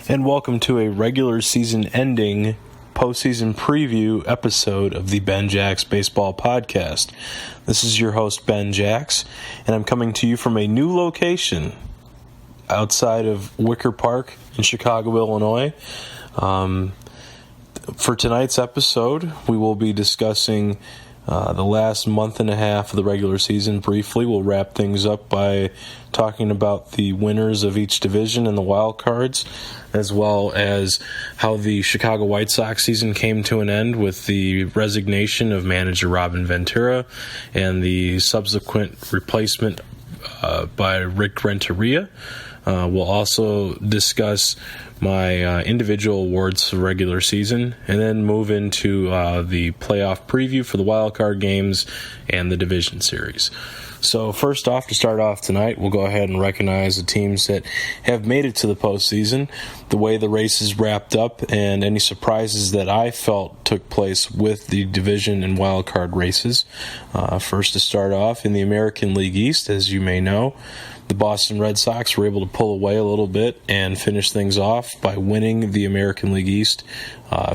and welcome to a regular season ending postseason preview episode of the Ben Jacks Baseball Podcast. This is your host, Ben Jacks, and I'm coming to you from a new location outside of Wicker Park in Chicago, Illinois. For tonight's episode, we will be discussing the last month and a half of the regular season briefly. We'll wrap things up by talking about the winners of each division and the wild cards, as well as how the Chicago White Sox season came to an end with the resignation of manager Robin Ventura and the subsequent replacement by Rick Renteria. We'll also discuss my individual awards for regular season, and then move into the playoff preview for the wild card games and the division series. So first off, to start off tonight, we'll go ahead and recognize the teams that have made it to the postseason, the way the races wrapped up, and any surprises that I felt took place with the division and wild card races. First, to start off, in the American League East, as you may know, the Boston Red Sox were able to pull away a little bit and finish things off by winning the American League East,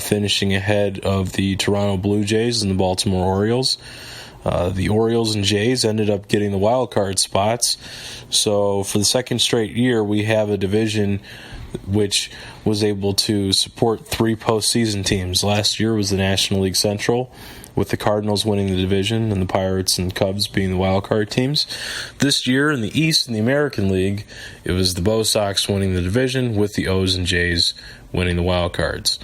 finishing ahead of the Toronto Blue Jays and the Baltimore Orioles. The Orioles and Jays ended up getting the wild card spots. So for the second straight year, we have a division which was able to support three postseason teams. Last year was the National League Central, with the Cardinals winning the division and the Pirates and Cubs being the wild card teams. This year in the East, in the American League, it was the Bo Sox winning the division, with the O's and Jays winning the wild cards.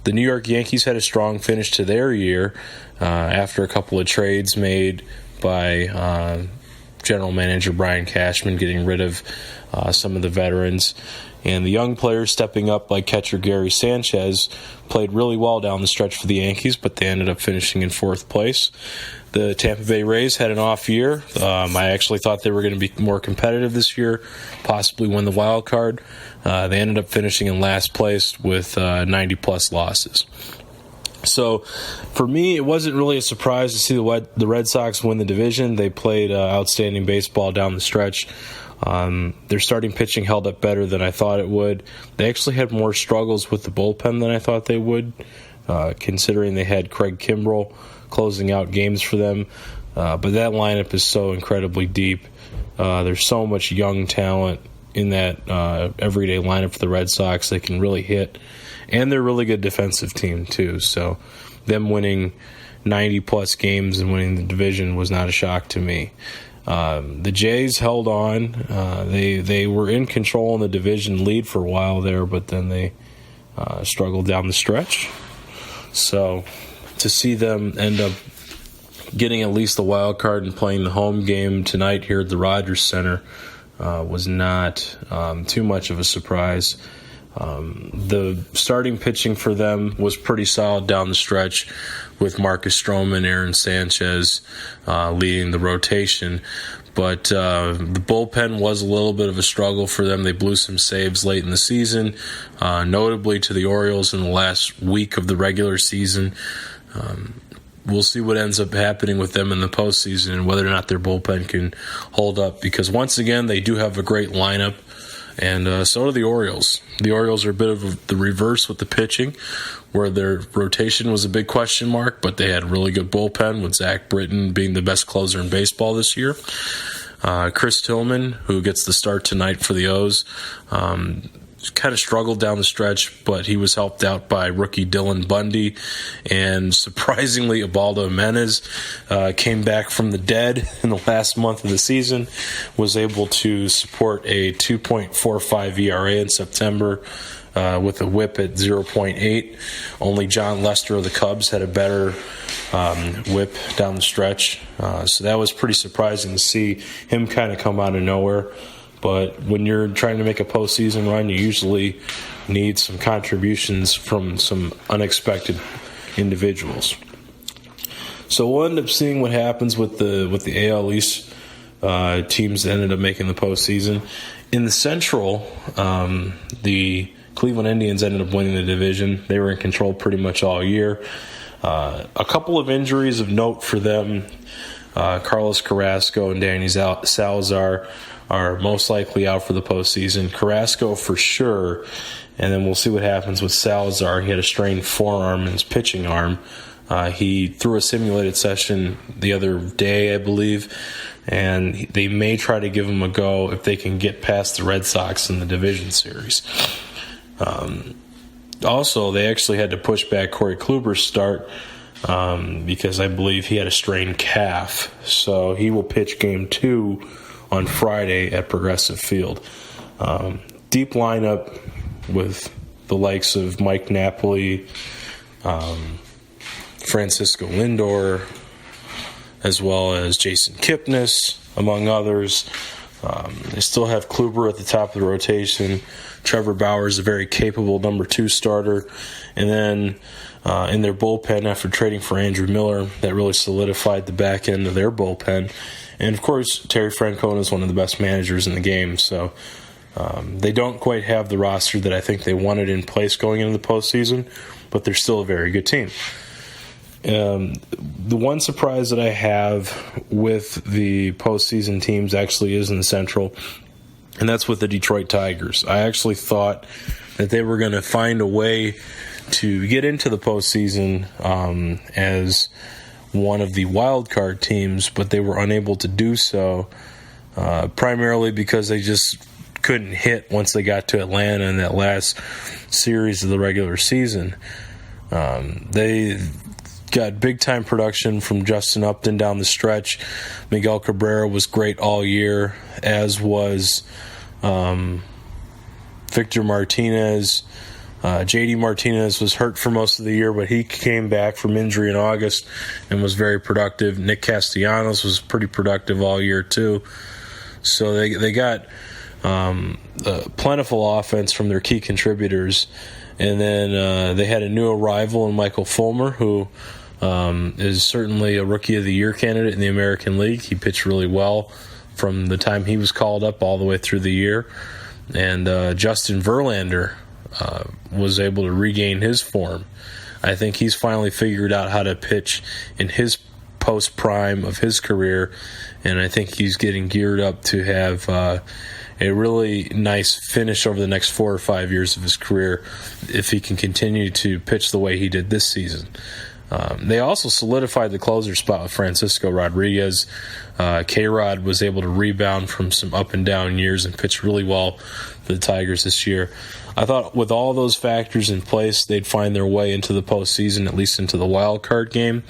The New York Yankees had a strong finish to their year after a couple of trades made by general manager Brian Cashman, getting rid of some of the veterans. And the young players stepping up, like catcher Gary Sanchez, played really well down the stretch for the Yankees, but they ended up finishing in fourth place. The Tampa Bay Rays had an off year. I actually thought they were going to be more competitive this year, possibly win the wild card. They ended up finishing in last place with 90-plus losses. So, for me, it wasn't really a surprise to see the Red Sox win the division. They played outstanding baseball down the stretch. Their starting pitching held up better than I thought it would. They actually had more struggles with the bullpen than I thought they would, considering they had Craig Kimbrell closing out games for them. But that lineup is so incredibly deep. There's so much young talent in that everyday lineup for the Red Sox. They can really hit. And they're a really good defensive team, too. So them winning 90-plus games and winning the division was not a shock to me. The Jays held on. They were in control in the division lead for a while there, but then they struggled down the stretch. So to see them end up getting at least the wild card and playing the home game tonight here at the Rogers Center was not too much of a surprise. The starting pitching for them was pretty solid down the stretch, with Marcus Stroman, Aaron Sanchez leading the rotation. But the bullpen was a little bit of a struggle for them. They blew some saves late in the season, notably to the Orioles in the last week of the regular season. We'll see what ends up happening with them in the postseason and whether or not their bullpen can hold up, because once again, they do have a great lineup. And so do the Orioles. The Orioles are a bit of the reverse with the pitching, where their rotation was a big question mark, but they had a really good bullpen, with Zach Britton being the best closer in baseball this year. Chris Tillman, who gets the start tonight for the O's, kind of struggled down the stretch, but he was helped out by rookie Dylan Bundy, and surprisingly, Ubaldo Jimenez came back from the dead in the last month of the season, was able to support a 2.45 ERA in September with a whip at 0.8. Only John Lester of the Cubs had a better whip down the stretch, so that was pretty surprising to see him kind of come out of nowhere. But when you're trying to make a postseason run, you usually need some contributions from some unexpected individuals. So we'll end up seeing what happens with the AL East teams that ended up making the postseason. In the Central, the Cleveland Indians ended up winning the division. They were in control pretty much all year. A couple of injuries of note for them. Carlos Carrasco and Danny Salazar are most likely out for the postseason. Carrasco for sure, and then we'll see what happens with Salazar. He had a strained forearm in his pitching arm. He threw a simulated session the other day, I believe, and they may try to give him a go if they can get past the Red Sox in the division series. Also, they actually had to push back Corey Kluber's start because I believe he had a strained calf. So he will pitch Game 2 on Friday at Progressive Field. Deep lineup with the likes of Mike Napoli, Francisco Lindor, as well as Jason Kipnis, among others. They still have Kluber at the top of the rotation. Trevor Bauer is a very capable number 2 starter. And then in their bullpen, after trading for Andrew Miller, that really solidified the back end of their bullpen. And, of course, Terry Francona is one of the best managers in the game. So they don't quite have the roster that I think they wanted in place going into the postseason, but they're still a very good team. The one surprise that I have with the postseason teams actually is in the Central, and that's with the Detroit Tigers. I actually thought that they were going to find a way to get into the postseason as one of the wild card teams, but they were unable to do so, primarily because they just couldn't hit once they got to Atlanta in that last series of the regular season. They got big-time production from Justin Upton down the stretch. Miguel Cabrera was great all year, as was Victor Martinez. J.D. Martinez was hurt for most of the year, but he came back from injury in August and was very productive. Nick Castellanos was pretty productive all year, too. So they got plentiful offense from their key contributors. And then they had a new arrival in Michael Fulmer, who is certainly a Rookie of the Year candidate in the American League. He pitched really well from the time he was called up all the way through the year. And Justin Verlander was able to regain his form. I think he's finally figured out how to pitch in his post-prime of his career, and I think he's getting geared up to have a really nice finish over the next 4 or 5 years of his career if he can continue to pitch the way he did this season. They also solidified the closer spot with Francisco Rodriguez. K-Rod was able to rebound from some up and down years and pitch really well for the Tigers this year. I thought with all those factors in place, they'd find their way into the postseason, at least into the wild card game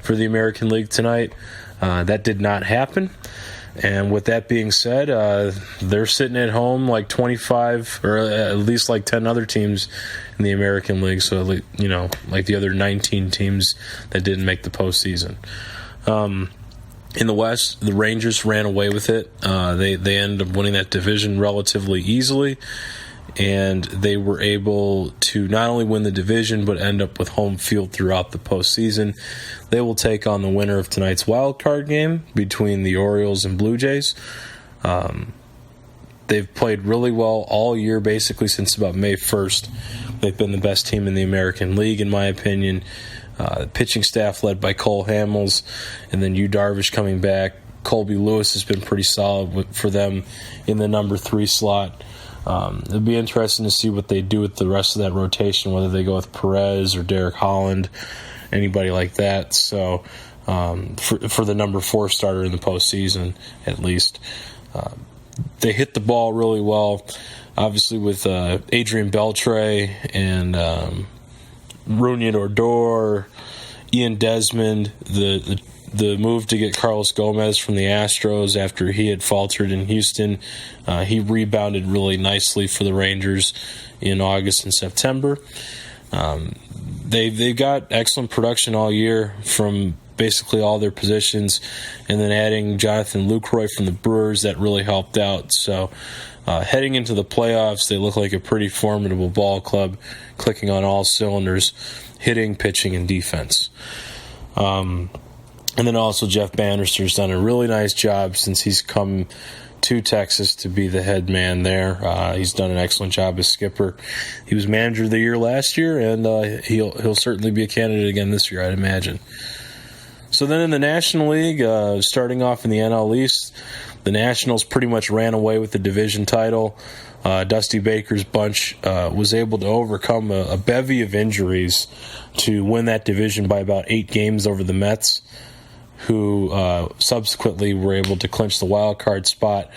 for the American League tonight. That did not happen. And with that being said, they're sitting at home like 25, or at least like 10 other teams in the American League. So, like the other 19 teams that didn't make the postseason. In the West, the Rangers ran away with it. They ended up winning that division relatively easily. And they were able to not only win the division, but end up with home field throughout the postseason. They will take on the winner of tonight's wild card game between the Orioles and Blue Jays. They've played really well all year, basically since about May 1st. They've been the best team in the American League, in my opinion. The pitching staff led by Cole Hamels, and then Yu Darvish coming back. Colby Lewis has been pretty solid for them in the number 3 slot. It'll be interesting to see what they do with the rest of that rotation, whether they go with Perez or Derek Holland, anybody like that. So for the number 4 starter in the postseason, at least. They hit the ball really well, obviously with Adrian Beltre and Rougned Odor, Ian Desmond, the move to get Carlos Gomez from the Astros after he had faltered in Houston. He rebounded really nicely for the Rangers in August and September. They've got excellent production all year from basically all their positions, and then adding Jonathan Lucroy from the Brewers, that really helped out. So heading into the playoffs, they look like a pretty formidable ball club, clicking on all cylinders, hitting, pitching, and defense. And then also Jeff Bannister's done a really nice job since he's come to Texas to be the head man there. He's done an excellent job as skipper. He was manager of the year last year, and he'll certainly be a candidate again this year, I'd imagine. So then in the National League, starting off in the NL East, The Nationals pretty much ran away with the division title. Dusty Baker's bunch was able to overcome a bevy of injuries to win that division by about 8 games over the Mets, who subsequently were able to clinch the wild card spot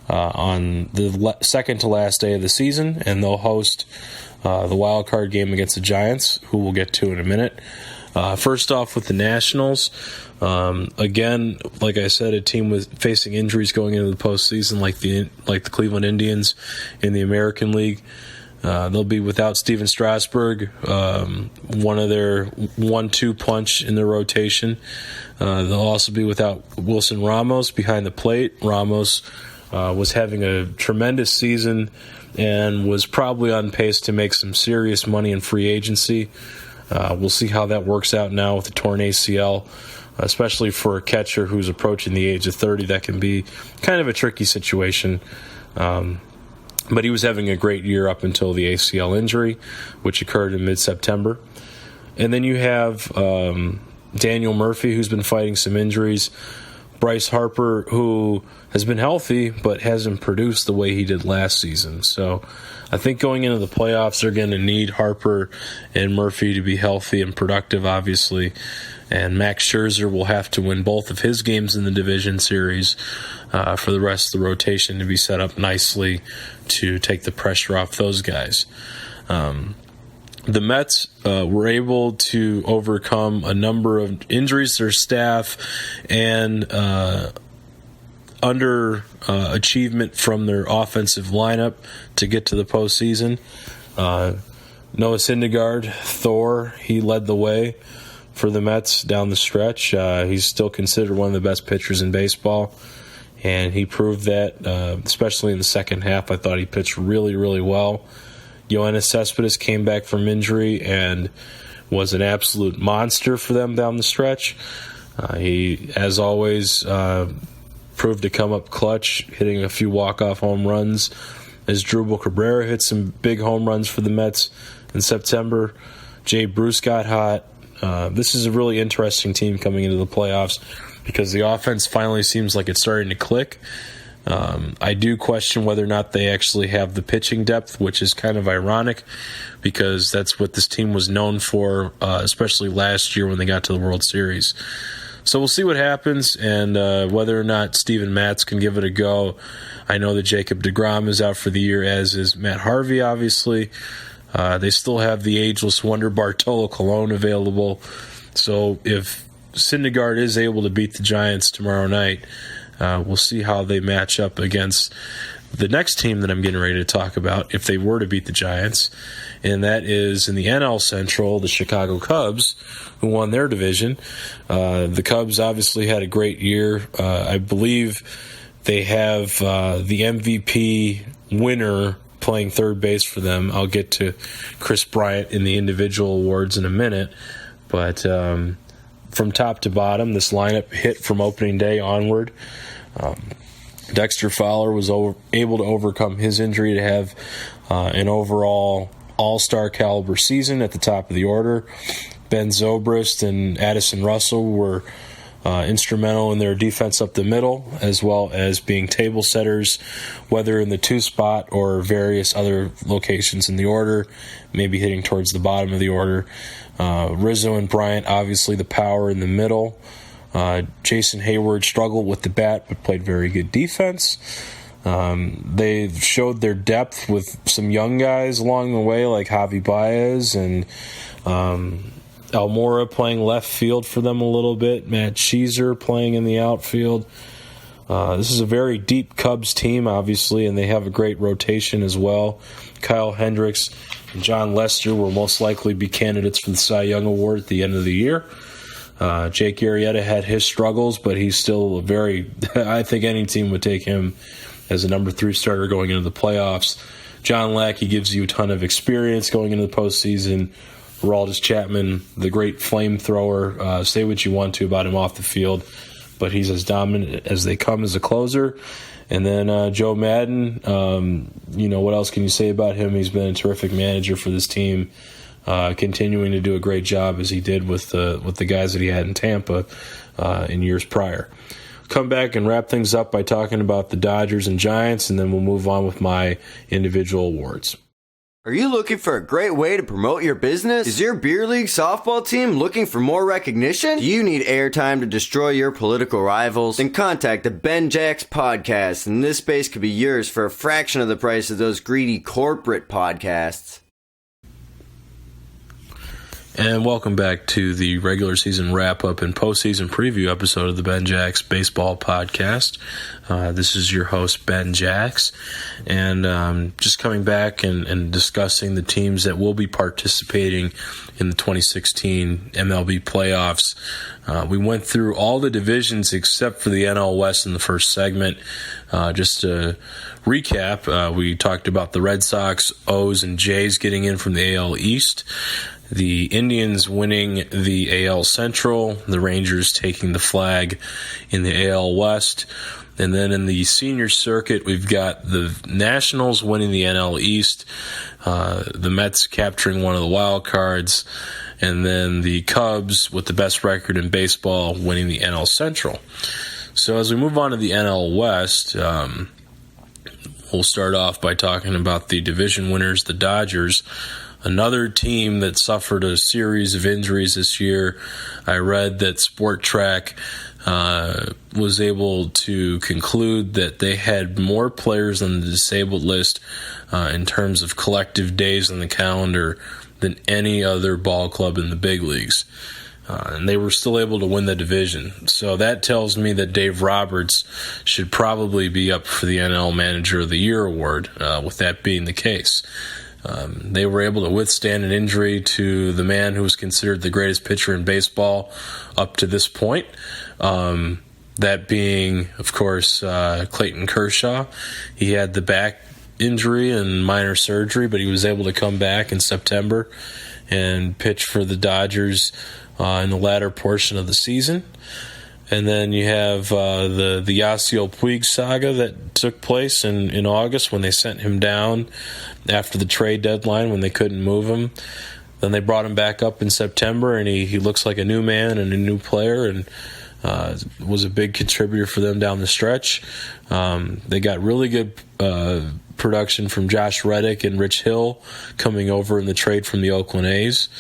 on the second to last day of the season, and they'll host the wild card game against the Giants, who we'll get to in a minute. First off with the Nationals, again, like I said, a team with facing injuries going into the postseason, like the Cleveland Indians in the American League. They'll be without Steven Strasburg, one of their 1-2 punch in their rotation. They'll also be without Wilson Ramos behind the plate. Ramos was having a tremendous season and was probably on pace to make some serious money in free agency. We'll see how that works out now with the torn ACL, especially for a catcher who's approaching the age of 30. That can be kind of a tricky situation. But he was having a great year up until the ACL injury, which occurred in mid-September. And then you have Daniel Murphy, who's been fighting some injuries. Bryce Harper, who has been healthy but hasn't produced the way he did last season. So I think going into the playoffs, they're going to need Harper and Murphy to be healthy and productive, obviously. And Max Scherzer will have to win both of his games in the division series for the rest of the rotation to be set up nicely to take the pressure off those guys. The Mets were able to overcome a number of injuries to their staff and underachievement from their offensive lineup to get to the postseason. Noah Syndergaard, Thor, he led the way for the Mets down the stretch. He's still considered one of the best pitchers in baseball, and he proved that, especially in the second half. I thought he pitched really, really well. Yoenis Cespedes came back from injury and was an absolute monster for them down the stretch. He, as always, proved to come up clutch, hitting a few walk-off home runs, as Drupal Cabrera hit some big home runs for the Mets in September. Jay Bruce got hot. This is a really interesting team coming into the playoffs because the offense finally seems like it's starting to click. I do question whether or not they actually have the pitching depth, which is kind of ironic because that's what this team was known for, especially last year when they got to the World Series. So we'll see what happens and whether or not Steven Matz can give it a go. I know that Jacob deGrom is out for the year, as is Matt Harvey, obviously. They still have the ageless wonder Bartolo Colon available. So if Syndergaard is able to beat the Giants tomorrow night, we'll see how they match up against the next team that I'm getting ready to talk about if they were to beat the Giants, and that is in the NL Central, the Chicago Cubs, who won their division. The Cubs obviously had a great year. I believe they have the MVP winner playing third base for them. I'll get to Chris Bryant in the individual awards in a minute, but from top to bottom, this lineup hit from opening day onward. Dexter Fowler was able to overcome his injury to have an overall all-star caliber season at the top of the order. Ben Zobrist and Addison Russell were instrumental in their defense up the middle, as well as being table setters, whether in the 2 spot or various other locations in the order, maybe hitting towards the bottom of the order. Rizzo and Bryant, obviously the power in the middle. Jason Hayward struggled with the bat but played very good defense. They showed their depth with some young guys along the way, like Javi Baez and Almora playing left field for them a little bit. Matt Sheezer playing in the outfield. This is a very deep Cubs team, obviously, and they have a great rotation as well. Kyle Hendricks and John Lester will most likely be candidates for the Cy Young Award at the end of the year. Jake Arrieta had his struggles, but he's still a very, I think any team would take him as a number 3 starter going into the playoffs. John Lackey gives you a ton of experience going into the postseason. Aroldis Chapman, the great flamethrower, say what you want to about him off the field, but he's as dominant as they come as a closer. And then Joe Madden, what else can you say about him? He's been a terrific manager for this team. Continuing to do a great job as he did with the guys that he had in Tampa in years prior. come back and wrap things up by talking about the Dodgers and Giants, and then we'll move on with my individual awards. Are you looking for a great way to promote your business? Is your beer league softball team looking for more recognition? Do you need airtime to destroy your political rivals? Then contact the Ben Jacks Podcast, and this space could be yours for a fraction of the price of those greedy corporate podcasts. And welcome back to the regular season wrap-up and postseason preview episode of the Ben Jacks Baseball Podcast. This is your host, Ben Jacks, and just coming back and discussing the teams that will be participating in the 2016 MLB playoffs. We went through all the divisions except for the NL West in the first segment. Just to recap, we talked about the Red Sox, O's, and Jays getting in from the AL East, the Indians winning the AL Central, the Rangers taking the flag in the AL West, and then in the senior circuit, we've got the Nationals winning the NL East, the Mets capturing one of the wild cards, and then the Cubs, with the best record in baseball, winning the NL Central. So as we move on to the NL West, we'll start off by talking about the division winners, the Dodgers. Another team that suffered a series of injuries this year. I read that Sport Track was able to conclude that they had more players on the disabled list in terms of collective days on the calendar than any other ball club in the big leagues. And they were still able to win the division. So that tells me that Dave Roberts should probably be up for the NL Manager of the Year award, with that being the case. They were able to withstand an injury to the man who was considered the greatest pitcher in baseball up to this point. That being, of course, Clayton Kershaw. He had the back injury and minor surgery, but he was able to come back in September and pitch for the Dodgers in the latter portion of the season. And then you have the Yasiel Puig saga that took place in August when they sent him down after the trade deadline when they couldn't move him. Then they brought him back up in September, and he looks like a new man and a new player, and was a big contributor for them down the stretch. They got really good production from Josh Reddick and Rich Hill coming over in the trade from the Oakland A's.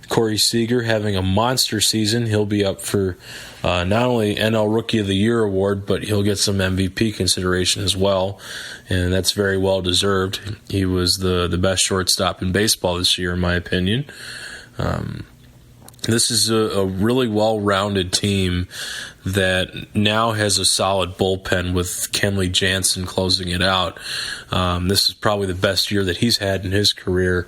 Corey Seager having a monster season. He'll be up for not only NL Rookie of the Year award, but he'll get some MVP consideration as well, and that's very well deserved. He was the best shortstop in baseball this year, in my opinion. This is a really well-rounded team that now has a solid bullpen with Kenley Jansen closing it out. This is probably the best year that he's had in his career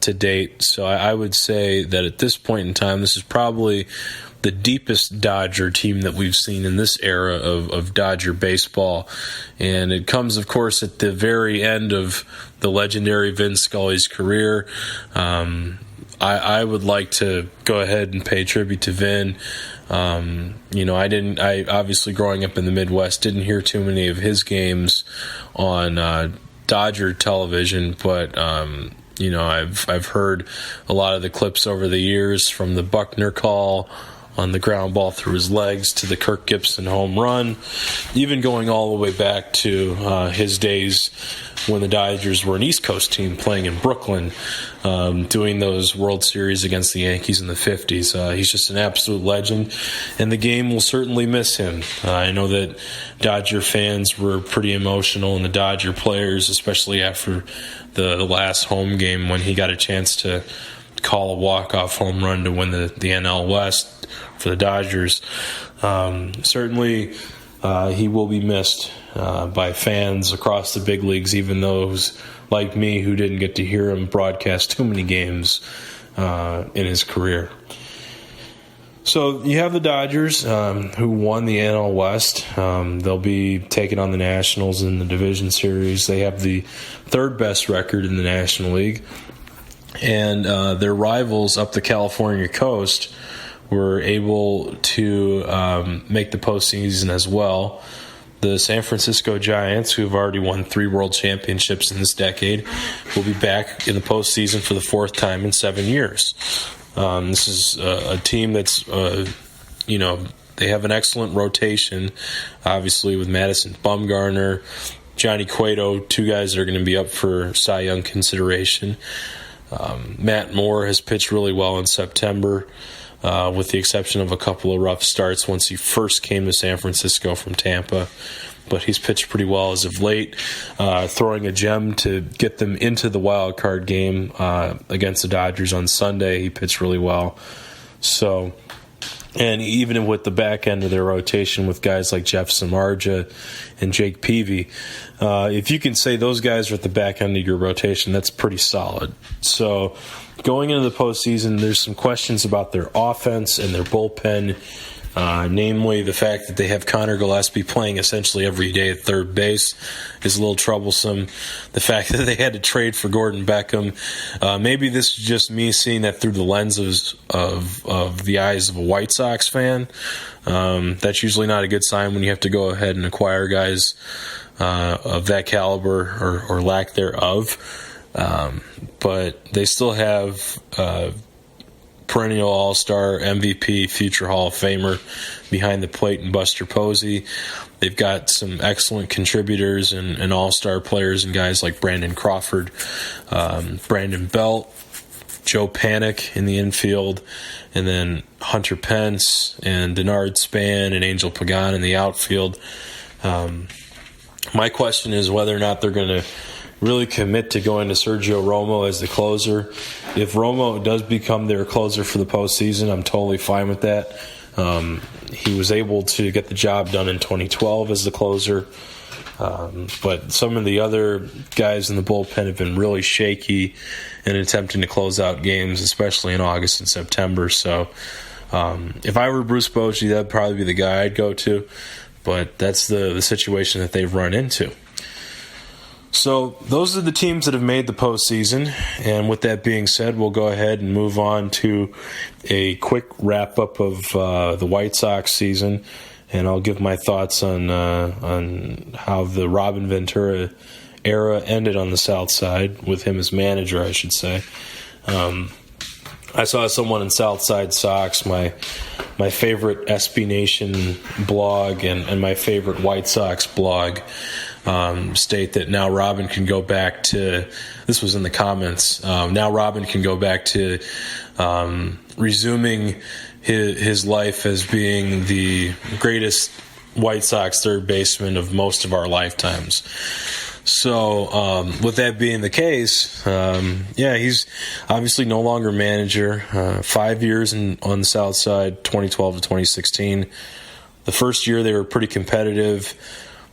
to date. So I would say that at this point in time, this is probably the deepest Dodger team that we've seen in this era of Dodger baseball. And it comes, of course, at the very end of the legendary Vin Scully's career. I would like to go ahead and pay tribute to Vin. I obviously growing up in the Midwest didn't hear too many of his games on Dodger television, but I've heard a lot of the clips over the years, from the Buckner call on the ground ball through his legs to the Kirk Gibson home run, even going all the way back to his days when the Dodgers were an East Coast team playing in Brooklyn, doing those World Series against the Yankees in the 50s. He's just an absolute legend, and the game will certainly miss him. I know that Dodger fans were pretty emotional, and the Dodger players, especially after the last home game when he got a chance to call a walk-off home run to win the NL West for the Dodgers. Certainly he will be missed by fans across the big leagues, even those like me who didn't get to hear him broadcast too many games in his career. So you have the Dodgers who won the NL West. They'll be taking on the Nationals in the division series. They have the third best record in the National League. And their rivals up the California coast were able to make the postseason as well. The San Francisco Giants, who have already won 3 world championships in this decade, will be back in the postseason for the 4th time in 7 years. This is a team that's, they have an excellent rotation, obviously, with Madison Bumgarner, Johnny Cueto, two guys that are going to be up for Cy Young consideration. Matt Moore has pitched really well in September, with the exception of a couple of rough starts once he first came to San Francisco from Tampa. But he's pitched pretty well as of late, throwing a gem to get them into the wild card game against the Dodgers on Sunday. He pitched really well. So, and even with the back end of their rotation with guys like Jeff Samardzija and Jake Peavy, if you can say those guys are at the back end of your rotation, that's pretty solid. So going into the postseason, there's some questions about their offense and their bullpen, namely the fact that they have Connor Gillespie playing essentially every day at third base is a little troublesome. The fact that they had to trade for Gordon Beckham, maybe this is just me seeing that through the lenses of the eyes of a White Sox fan. That's usually not a good sign when you have to go ahead and acquire guys of that caliber or lack thereof. But they still have perennial All-Star, MVP, future Hall of Famer behind the plate in Buster Posey. They've got some excellent contributors and All-Star players and guys like Brandon Crawford, Brandon Belt, Joe Panik in the infield, and then Hunter Pence and Denard Span and Angel Pagan in the outfield. My question is whether or not they're going to really commit to going to Sergio Romo as the closer. If Romo does become their closer for the postseason, I'm totally fine with that. He was able to get the job done in 2012 as the closer, but some of the other guys in the bullpen have been really shaky in attempting to close out games, especially in August and September. So if I were Bruce Bochy, that'd probably be the guy I'd go to, but that's the situation that they've run into. So those are the teams that have made the postseason, and with that being said, we'll go ahead and move on to a quick wrap-up of the White Sox season, and I'll give my thoughts on how the Robin Ventura era ended on the South Side, with him as manager, I should say. I saw someone in Southside Sox, my favorite SB Nation blog and my favorite White Sox blog, state that now Robin can go back to, this was in the comments, now Robin can go back to resuming his life as being the greatest White Sox third baseman of most of our lifetimes. So with that being the case, he's obviously no longer manager. 5 years on the South Side, 2012 to 2016. The first year they were pretty competitive,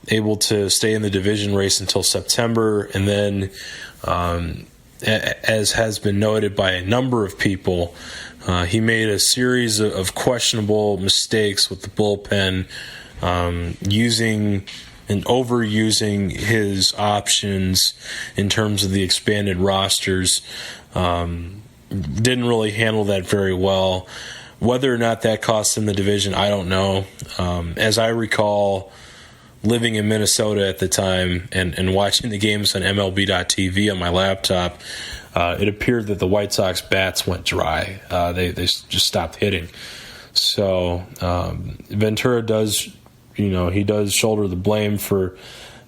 able to stay in the division race until September, and then, as has been noted by a number of people, he made a series of questionable mistakes with the bullpen, using and overusing his options in terms of the expanded rosters. Didn't really handle that very well. Whether or not that cost him the division, I don't know. As I recall, living in Minnesota at the time and watching the games on MLB.TV on my laptop, it appeared that the White Sox bats went dry. They just stopped hitting. So Ventura does, he does shoulder the blame for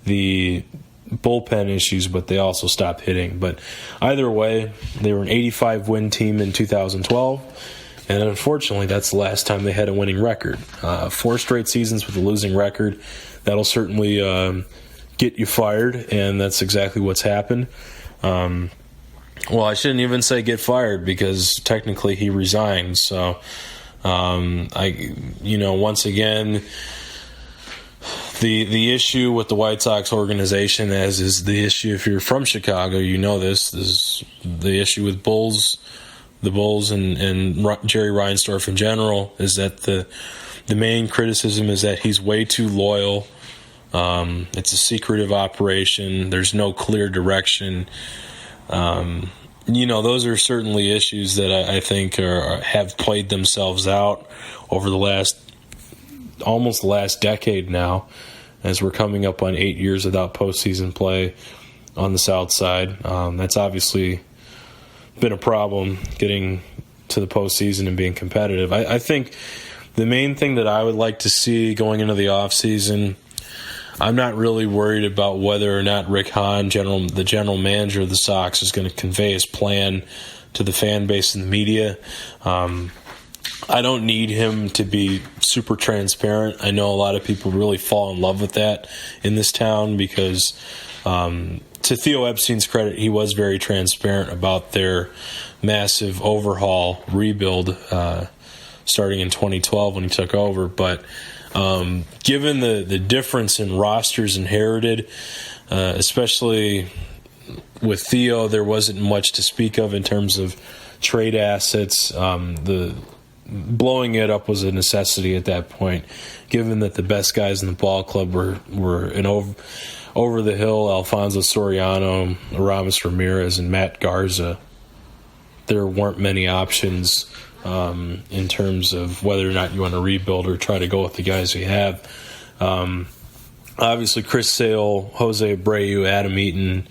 the bullpen issues, but they also stopped hitting. But either way, they were an 85-win team in 2012, and unfortunately, that's the last time they had a winning record. 4 straight seasons with a losing record. That'll certainly get you fired, and that's exactly what's happened. Well, I shouldn't even say get fired, because technically he resigned. So, once again, the issue with the White Sox organization, as is the issue if you're from Chicago, this is the issue with the Bulls and Jerry Reinsdorf in general, is that the main criticism is that he's way too loyal. It's a secretive operation. There's no clear direction. Those are certainly issues that I think have played themselves out over almost the last decade now, as we're coming up on 8 years without postseason play on the South Side. That's obviously been a problem, getting to the postseason and being competitive. I think the main thing that I would like to see going into the offseason, I'm not really worried about whether or not Rick Hahn, the general manager of the Sox, is going to convey his plan to the fan base and the media. I don't need him to be super transparent. I know a lot of people really fall in love with that in this town because, to Theo Epstein's credit, he was very transparent about their massive overhaul rebuild starting in 2012 when he took over. But given the difference in rosters inherited, especially with Theo, there wasn't much to speak of in terms of trade assets. The blowing it up was a necessity at that point, given that the best guys in the ball club were an over the hill Alfonso Soriano, Aramis Ramirez, and Matt Garza. There weren't many options in terms of whether or not you want to rebuild or try to go with the guys you have. Obviously, Chris Sale, Jose Abreu, Adam Eaton,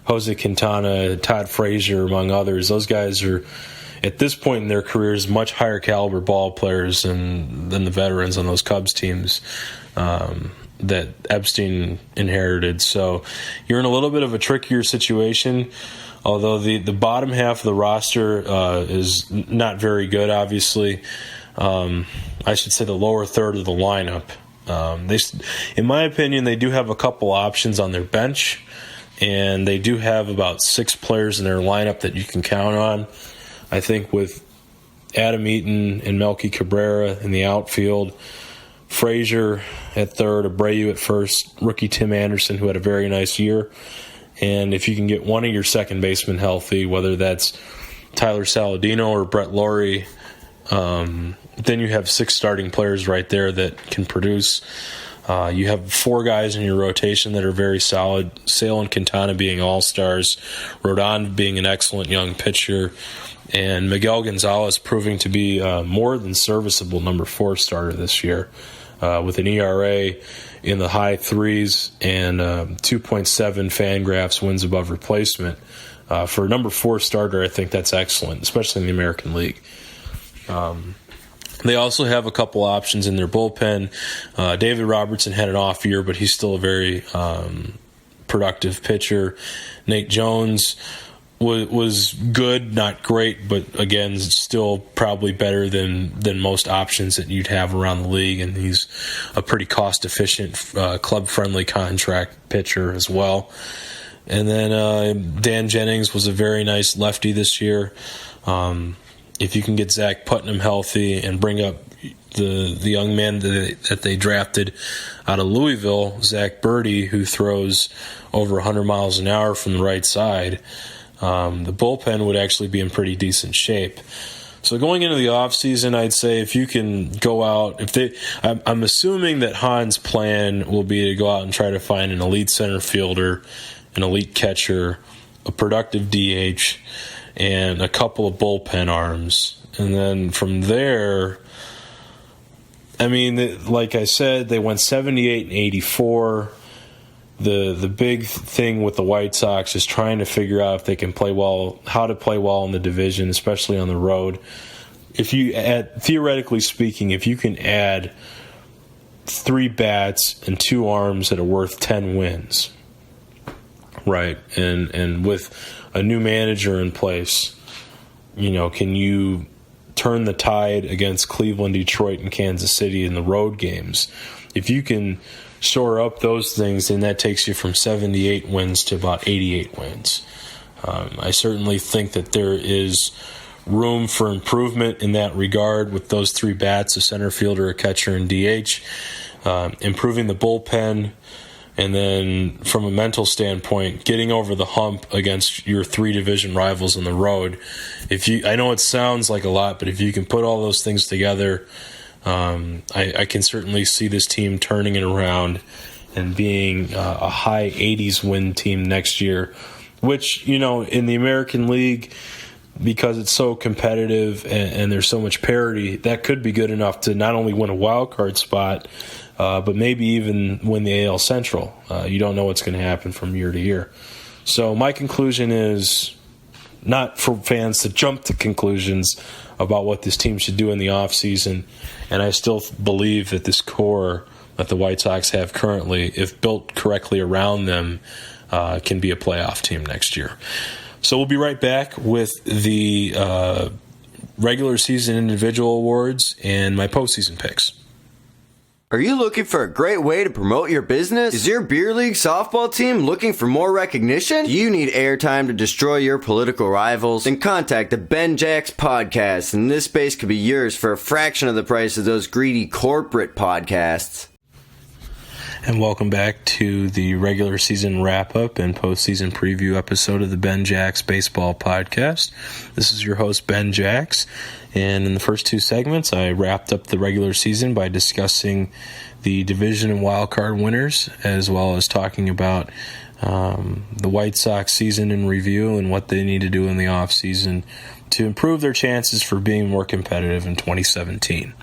Jose Quintana, Todd Frazier, among others. Those guys are, at this point in their careers, much higher caliber ball players than the veterans on those Cubs teams that Epstein inherited. So you're in a little bit of a trickier situation, although the bottom half of the roster is not very good, obviously. I should say the lower third of the lineup. In my opinion, they do have a couple options on their bench, and they do have about 6 players in their lineup that you can count on. I think with Adam Eaton and Melky Cabrera in the outfield, Frazier at third, Abreu at first, rookie Tim Anderson, who had a very nice year. And if you can get one of your second basemen healthy, whether that's Tyler Saladino or Brett Lawrie, then you have 6 starting players right there that can produce. You have 4 guys in your rotation that are very solid, Sale and Quintana being all-stars, Rodon being an excellent young pitcher, and Miguel Gonzalez proving to be more than serviceable number 4 starter this year, with an ERA in the high 3s and 2.7 Fangraphs wins above replacement. For a number 4 starter, I think that's excellent, especially in the American League. They also have a couple options in their bullpen. David Robertson had an off year, but he's still a very productive pitcher. Nate Jones was good, not great, but again, still probably better than most options that you'd have around the league, and he's a pretty cost-efficient, club-friendly contract pitcher as well. And then Dan Jennings was a very nice lefty this year. If you can get Zach Putnam healthy and bring up the young man that they drafted out of Louisville, Zach Birdie, who throws over 100 miles an hour from the right side, the bullpen would actually be in pretty decent shape. So going into the offseason, I'd say if you can go out, I'm assuming that Hahn's plan will be to go out and try to find an elite center fielder, an elite catcher, a productive DH, and a couple of bullpen arms. And then from there, I mean, like I said, they went 78 and 84. The big thing with the White Sox is trying to figure out if they can play well, how to play well in the division, especially on the road. If you add, theoretically speaking, if you can add 3 bats and 2 arms that are worth 10 wins, right? And with a new manager in place, can you turn the tide against Cleveland, Detroit, and Kansas City in the road games? If you can shore up those things, then that takes you from 78 wins to about 88 wins. I certainly think that there is room for improvement in that regard with those 3 bats, a center fielder, a catcher, and DH, improving the bullpen, and then from a mental standpoint, getting over the hump against your 3 division rivals on the road. I know it sounds like a lot, but if you can put all those things together, I can certainly see this team turning it around and being a high 80s win team next year, which, in the American League, because it's so competitive and there's so much parity, that could be good enough to not only win a wild card spot, but maybe even win the AL Central. You don't know what's going to happen from year to year. So my conclusion is not for fans to jump to conclusions about what this team should do in the offseason. And I still believe that this core that the White Sox have currently, if built correctly around them, can be a playoff team next year. So we'll be right back with the regular season individual awards and my postseason picks. Are you looking for a great way to promote your business? Is your beer league softball team looking for more recognition? Do you need airtime to destroy your political rivals? Then contact the Ben Jacks Podcast, and this space could be yours for a fraction of the price of those greedy corporate podcasts. And welcome back to the regular season wrap-up and postseason preview episode of the Ben Jacks Baseball Podcast. This is your host, Ben Jacks, and in the first two segments, I wrapped up the regular season by discussing the division and wild card winners, as well as talking about the White Sox season in review and what they need to do in the offseason to improve their chances for being more competitive in 2017.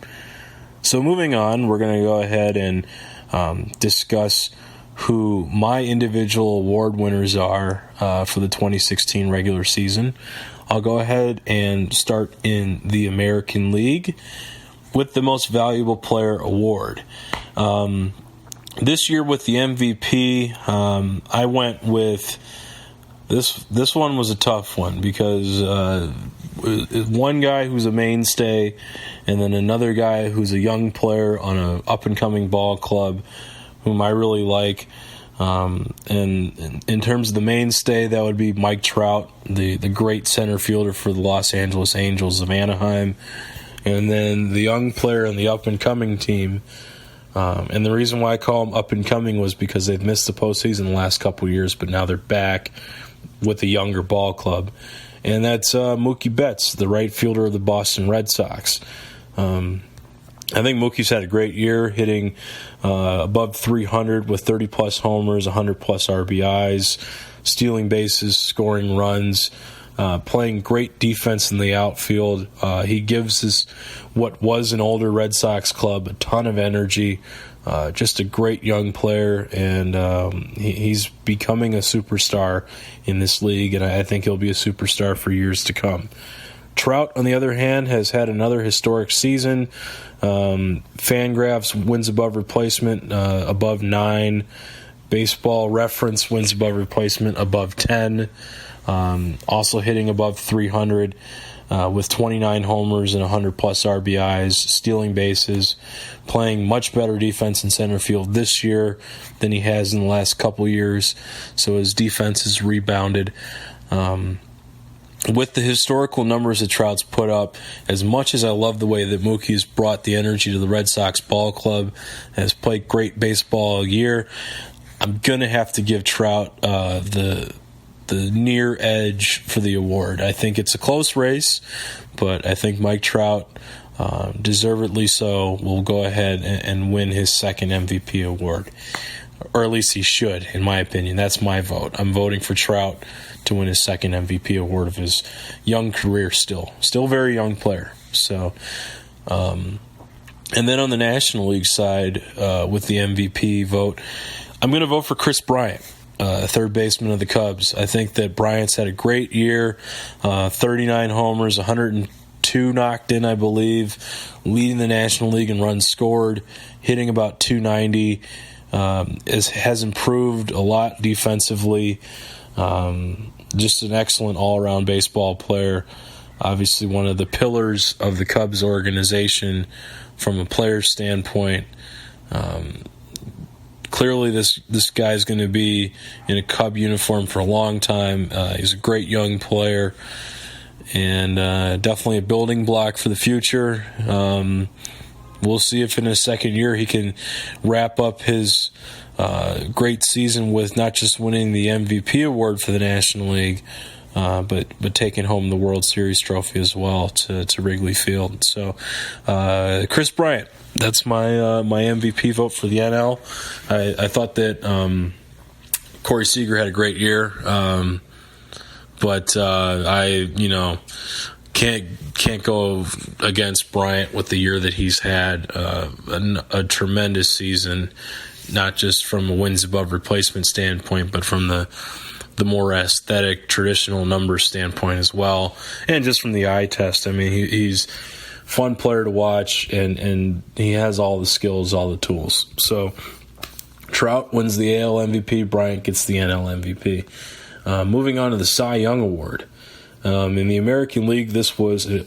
So moving on, we're going to go ahead and discuss who my individual award winners are for the 2016 regular season. I'll go ahead and start in the American League with the Most Valuable Player Award. This year with the MVP, I went with this one was a tough one because one guy who's a mainstay and then another guy who's a young player on an up-and-coming ball club whom I really like. And in terms of the mainstay, that would be Mike Trout, the great center fielder for the Los Angeles Angels of Anaheim. And then the young player in the up-and-coming team, and the reason why I call them up-and-coming was because they've missed the postseason the last couple of years, but now they're back with a younger ball club. And that's Mookie Betts, the right fielder of the Boston Red Sox. I think Mookie's had a great year, hitting above 300 with 30-plus homers, 100-plus RBIs, stealing bases, scoring runs, playing great defense in the outfield. He gives this, what was an older Red Sox club, a ton of energy. Just a great young player, and he's becoming a superstar in this league, and I think he'll be a superstar for years to come. Trout, on the other hand, has had another historic season. Fangraphs wins above replacement above 9. Baseball Reference wins above replacement above 10. Also hitting above 300 with 29 homers and 100-plus RBIs, stealing bases, playing much better defense in center field this year than he has in the last couple years. So his defense has rebounded. With the historical numbers that Trout's put up, as much as I love the way that Mookie's brought the energy to the Red Sox ball club, has played great baseball all year, I'm going to have to give Trout the near edge for the award. I think it's a close race, but I think Mike Trout, deservedly so, will go ahead and win his second MVP award. Or at least he should, in my opinion. That's my vote. I'm voting for Trout to win his second MVP award of his young career still. Still very young player. So, and then on the National League side, with the MVP vote, I'm going to vote for Chris Bryant, third baseman of the Cubs. I think that Bryant's had a great year, 39 homers, 102 knocked in, I believe, leading the National League in runs scored, hitting about 290, has improved a lot defensively. Just an excellent all-around baseball player. Obviously one of the pillars of the Cubs organization from a player standpoint. Clearly this guy's going to be in a Cub uniform for a long time. He's a great young player and definitely a building block for the future. We'll see if in his second year he can wrap up his great season with not just winning the MVP award for the National League, but taking home the World Series trophy as well to Wrigley Field. So Chris Bryant, that's my MVP vote for the NL. I thought that Corey Seager had a great year, but I can't go against Bryant with the year that he's had. A tremendous season, not just from a wins above replacement standpoint, but from the the more aesthetic, traditional number standpoint as well, and just from the eye test. I mean, he's fun player to watch, and he has all the skills, all the tools. So Trout wins the AL MVP, Bryant gets the NL MVP. Moving on to the Cy Young Award. In the American League, this was a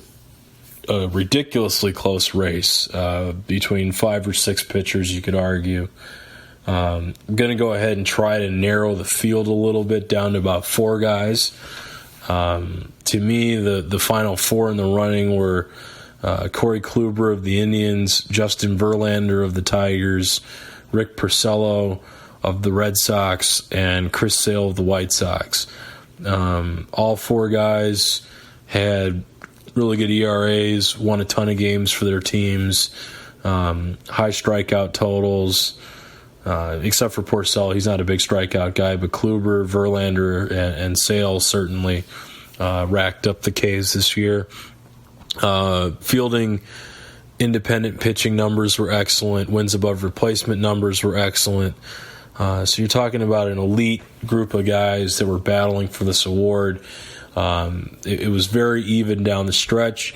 ridiculously close race between 5 or 6 pitchers, you could argue. I'm going to go ahead and try to narrow the field a little bit down to about 4 guys. To me, the final 4 in the running were Corey Kluber of the Indians, Justin Verlander of the Tigers, Rick Porcello of the Red Sox, and Chris Sale of the White Sox. All 4 guys had really good ERAs, won a ton of games for their teams, high strikeout totals, except for Porcello. He's not a big strikeout guy, but Kluber, Verlander, and Sale certainly racked up the Ks this year. Fielding independent pitching numbers were excellent. Wins above replacement numbers were excellent. So you're talking about an elite group of guys that were battling for this award. It was very even down the stretch.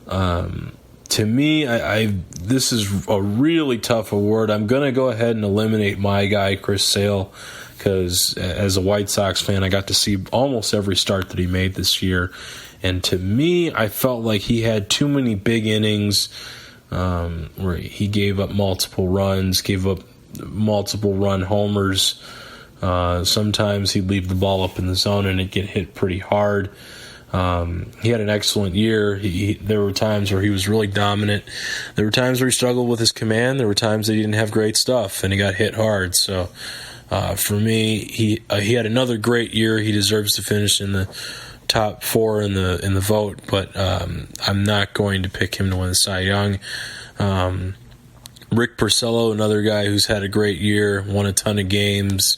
To me, this is a really tough award. I'm going to go ahead and eliminate my guy, Chris Sale, because as a White Sox fan, I got to see almost every start that he made this year. And to me, I felt like he had too many big innings where he gave up multiple runs, gave up multiple run homers. Sometimes he'd leave the ball up in the zone and it'd get hit pretty hard. He had an excellent year. There were times where he was really dominant. There were times where he struggled with his command. There were times that he didn't have great stuff and he got hit hard. So for me, he had another great year. He deserves to finish in the top 4 in the vote, but I'm not going to pick him to win the Cy Young. Rick Porcello, another guy who's had a great year, won a ton of games.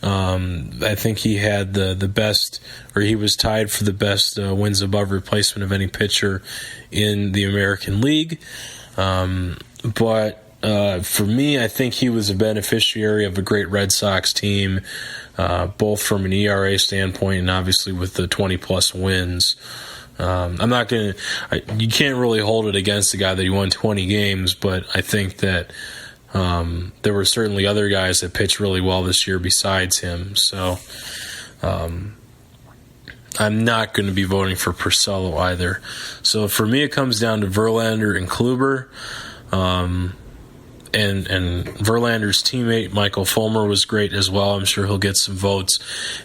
I think he had the best, or he was tied for the best wins above replacement of any pitcher in the American League. But for me, I think he was a beneficiary of a great Red Sox team, both from an ERA standpoint and obviously with the 20-plus wins. I'm not going to – you can't really hold it against the guy that he won 20 games, but I think that there were certainly other guys that pitched really well this year besides him. So I'm not going to be voting for Porcello either. So for me, it comes down to Verlander and Kluber. And Verlander's teammate, Michael Fulmer, was great as well. I'm sure he'll get some votes,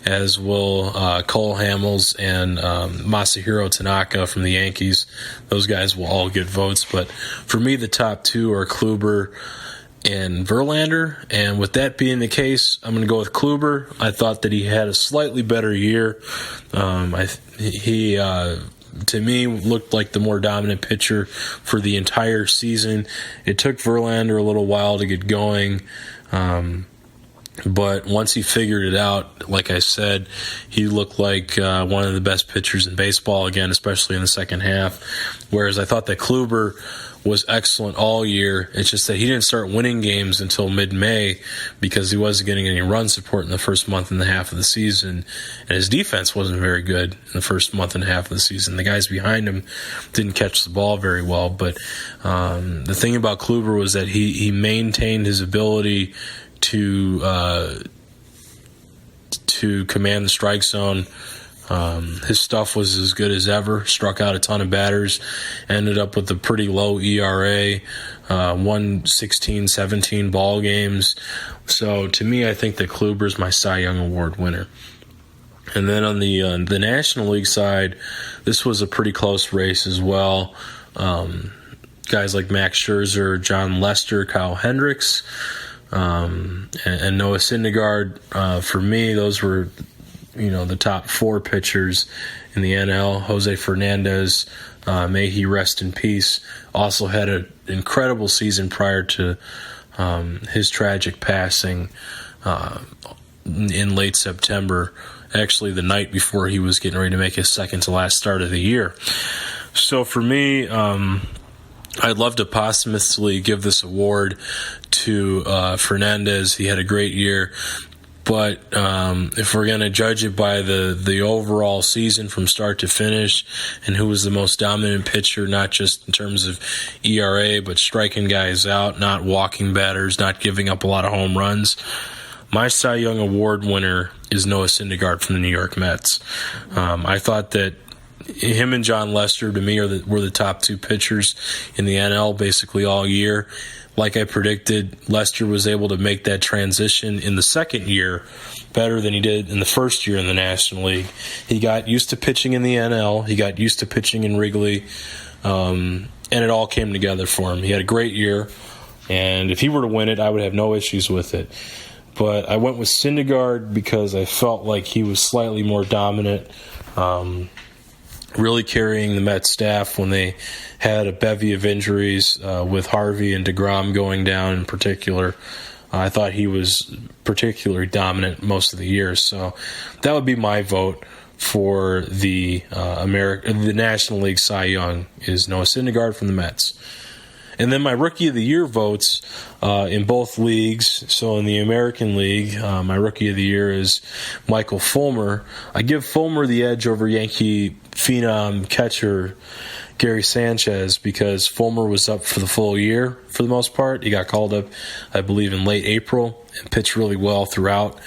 as will Cole Hamels and Masahiro Tanaka from the Yankees. Those guys will all get votes. But for me, the top 2 are Kluber and Verlander. And with that being the case, I'm going to go with Kluber. I thought that he had a slightly better year. He to me, looked like the more dominant pitcher for the entire season. It took Verlander a little while to get going, but once he figured it out, like I said, he looked like one of the best pitchers in baseball again, especially in the second half, whereas I thought that Kluber was excellent all year. It's just that he didn't start winning games until mid-May because he wasn't getting any run support in the first month and a half of the season, and his defense wasn't very good in the first month and a half of the season. The guys behind him didn't catch the ball very well, but the thing about Kluber was that he maintained his ability to command the strike zone. His stuff was as good as ever, struck out a ton of batters, ended up with a pretty low ERA, won 16, 17 ball games. So to me, I think that Kluber's my Cy Young Award winner. And then on the National League side, this was a pretty close race as well. Guys like Max Scherzer, John Lester, Kyle Hendricks, and Noah Syndergaard. For me, those were the top 4 pitchers in the NL. Jose Fernandez, may he rest in peace, also had an incredible season prior to his tragic passing in late September, actually the night before he was getting ready to make his second to last start of the year. So for me, I'd love to posthumously give this award to Fernandez. He had a great year. But if we're going to judge it by the overall season from start to finish and who was the most dominant pitcher, not just in terms of ERA, but striking guys out, not walking batters, not giving up a lot of home runs, my Cy Young Award winner is Noah Syndergaard from the New York Mets. I thought that him and John Lester, to me, were the top two pitchers in the NL basically all year. Like I predicted, Lester was able to make that transition in the second year better than he did in the first year in the National League. He got used to pitching in the NL. He got used to pitching in Wrigley, and it all came together for him. He had a great year, and if he were to win it, I would have no issues with it. But I went with Syndergaard because I felt like he was slightly more dominant, really carrying the Mets staff when they had a bevy of injuries with Harvey and DeGrom going down in particular. I thought he was particularly dominant most of the year. So that would be my vote for the National League Cy Young is Noah Syndergaard from the Mets. And then my Rookie of the Year votes in both leagues. So in the American League, my Rookie of the Year is Michael Fulmer. I give Fulmer the edge over Yankee phenom catcher Gary Sanchez because Fulmer was up for the full year for the most part. He got called up, I believe, in late April and pitched really well throughout.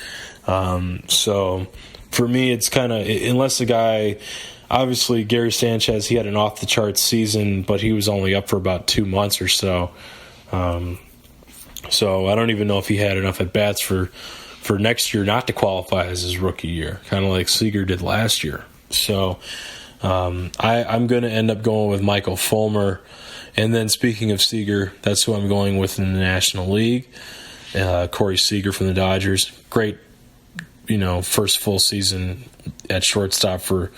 So for me, it's kind of, unless the guy, obviously Gary Sanchez, he had an off-the-charts season, but he was only up for about 2 months or so. So I don't even know if he had enough at-bats for next year not to qualify as his rookie year, kind of like Seager did last year. So I'm going to end up going with Michael Fulmer. And then speaking of Seager, that's who I'm going with in the National League. Corey Seager from the Dodgers. Great, first full season at shortstop for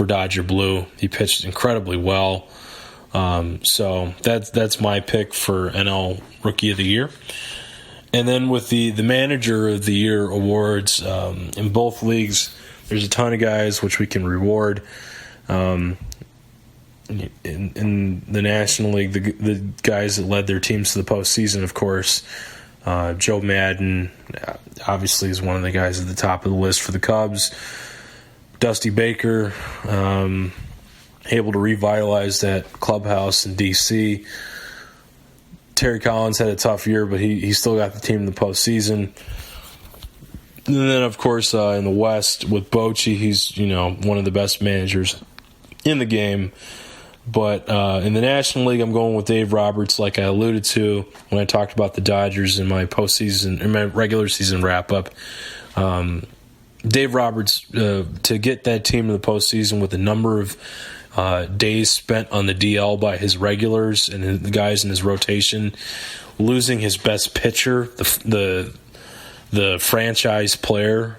Dodger Blue. He pitched incredibly well. So that's my pick for NL Rookie of the Year. And then with the Manager of the Year awards, in both leagues, there's a ton of guys which we can reward. In the National League, the guys that led their teams to the postseason, of course, Joe Madden obviously is one of the guys at the top of the list for the Cubs. Dusty Baker, able to revitalize that clubhouse in D.C. Terry Collins had a tough year, but he still got the team in the postseason. And then, of course, in the West with Bochy, he's one of the best managers in the game. But in the National League, I'm going with Dave Roberts, like I alluded to when I talked about the Dodgers in my regular season wrap up. Dave Roberts, to get that team to the postseason with the number of days spent on the DL by his regulars and the guys in his rotation, losing his best pitcher, the franchise player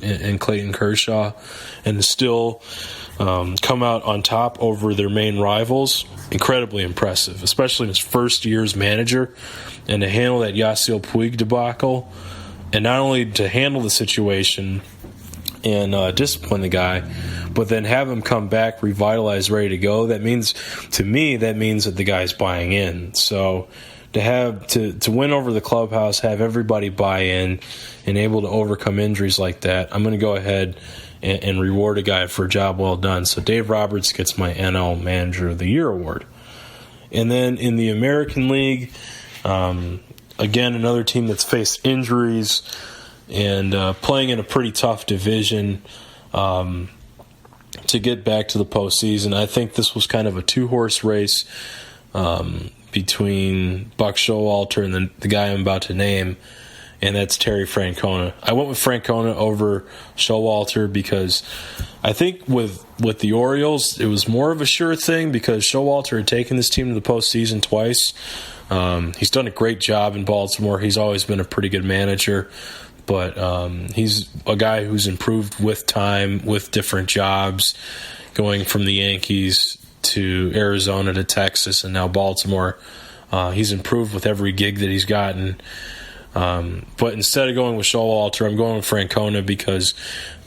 in Clayton Kershaw, and still come out on top over their main rivals, incredibly impressive, especially in his first year as manager, and to handle that Yasiel Puig debacle, and not only to handle the situation and discipline the guy, but then have him come back, revitalized, ready to go. That means that the guy's buying in. So to win over the clubhouse, have everybody buy in, and able to overcome injuries like that, I'm going to go ahead and reward a guy for a job well done. So Dave Roberts gets my NL Manager of the Year award. And then in the American League, again, another team that's faced injuries and playing in a pretty tough division to get back to the postseason. I think this was kind of a two-horse race between Buck Showalter and the guy I'm about to name, and that's Terry Francona. I went with Francona over Showalter because I think with the Orioles, it was more of a sure thing because Showalter had taken this team to the postseason twice. He's done a great job in Baltimore. He's always been a pretty good manager, but he's a guy who's improved with time, with different jobs, going from the Yankees to Arizona to Texas and now Baltimore. He's improved with every gig that he's gotten. But instead of going with Showalter, I'm going with Francona because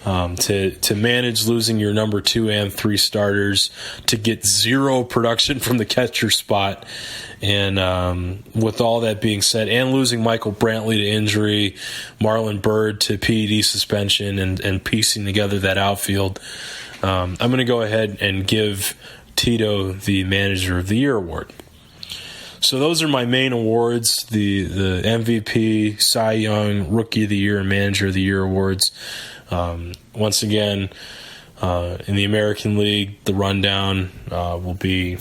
To manage losing your number 2 and 3 starters, to get zero production from the catcher spot. And with all that being said, and losing Michael Brantley to injury, Marlon Byrd to PED suspension, and piecing together that outfield, I'm going to go ahead and give Tito the Manager of the Year award. So those are my main awards, the MVP, Cy Young, Rookie of the Year, and Manager of the Year awards. Once again, in the American League, the rundown will be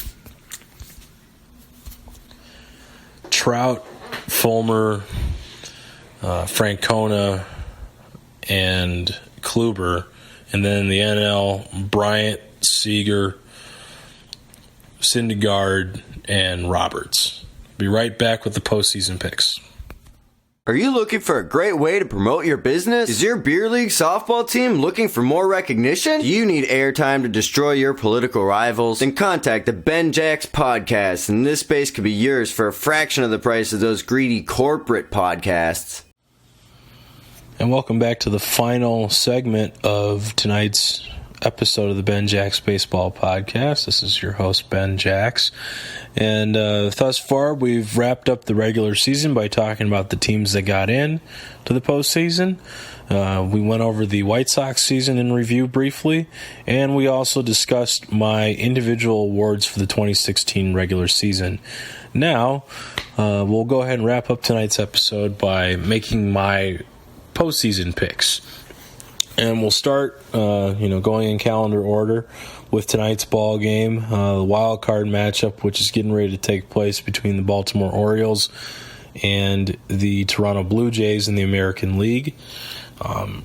Trout, Fulmer, Francona, and Kluber. And then in the NL, Bryant, Seager, Syndergaard, and Roberts. Be right back with the postseason picks. Are you looking for a great way to promote your business? Is your beer league softball team looking for more recognition? Do you need airtime to destroy your political rivals? Then contact the Ben Jacks Podcast, and this space could be yours for a fraction of the price of those greedy corporate podcasts. And welcome back to the final segment of tonight's episode of the Ben Jacks Baseball Podcast. This is your host, Ben Jacks. And thus far, we've wrapped up the regular season by talking about the teams that got in to the postseason. We went over the White Sox season in review briefly, and we also discussed my individual awards for the 2016 regular season. Now, we'll go ahead and wrap up tonight's episode by making my postseason picks. And we'll start, going in calendar order with tonight's ball game, the wild card matchup, which is getting ready to take place between the Baltimore Orioles and the Toronto Blue Jays in the American League.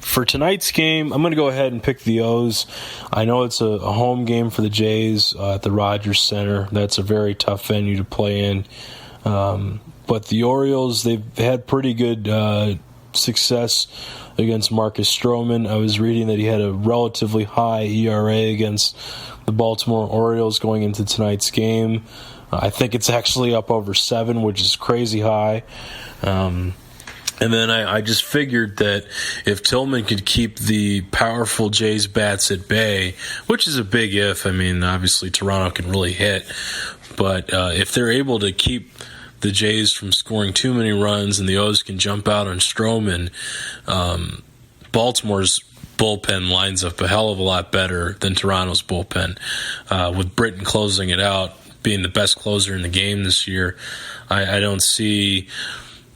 For tonight's game, I'm going to go ahead and pick the O's. I know it's a home game for the Jays at the Rogers Center. That's a very tough venue to play in. But the Orioles, they've had pretty good success against Marcus Stroman. I was reading that he had a relatively high ERA against the Baltimore Orioles going into tonight's game. I think it's actually up over 7, which is crazy high. And then I just figured that if Tillman could keep the powerful Jays bats at bay, which is a big if. I mean, obviously Toronto can really hit. But if they're able to keep the Jays from scoring too many runs and the O's can jump out on Stroman, Baltimore's bullpen lines up a hell of a lot better than Toronto's bullpen. With Britton closing it out, being the best closer in the game this year, I don't see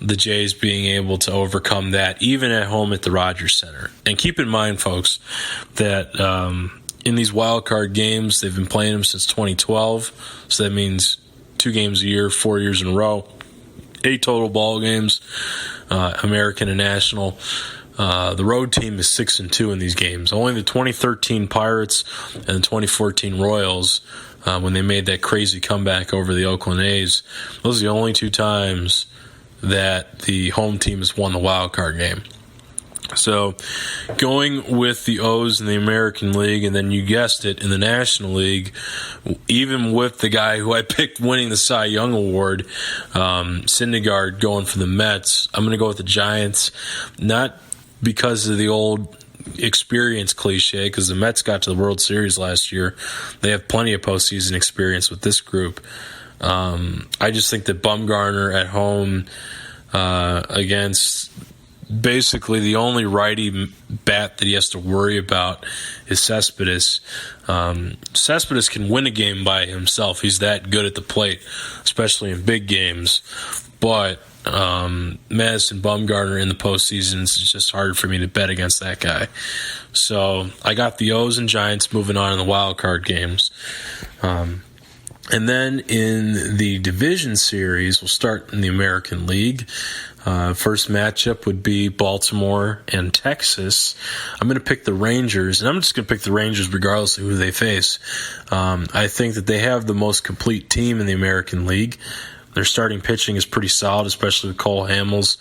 the Jays being able to overcome that, even at home at the Rogers Center. And keep in mind, folks, that in these wild card games, they've been playing them since 2012, so that means 2 games a year, 4 years in a row, 8 total ball games, American and National. The road team is 6-2 in these games. Only the 2013 Pirates and the 2014 Royals, when they made that crazy comeback over the Oakland A's, those are the only 2 times that the home team has won the wild card game. So going with the O's in the American League, and then you guessed it, in the National League, even with the guy who I picked winning the Cy Young Award, Syndergaard, going for the Mets, I'm going to go with the Giants, not because of the old experience cliche, because the Mets got to the World Series last year. They have plenty of postseason experience with this group. I just think that Bumgarner at home against basically the only righty bat that he has to worry about is Cespedes. Cespedes can win a game by himself. He's that good at the plate, especially in big games. But Madison Bumgarner in the postseason, it's just hard for me to bet against that guy. So I got the O's and Giants moving on in the wild card games. And then in the division series, we'll start in the American League. First matchup would be Baltimore and Texas. I'm going to pick the Rangers, and I'm just going to pick the Rangers regardless of who they face. I think that they have the most complete team in the American League. Their starting pitching is pretty solid, especially with Cole Hamels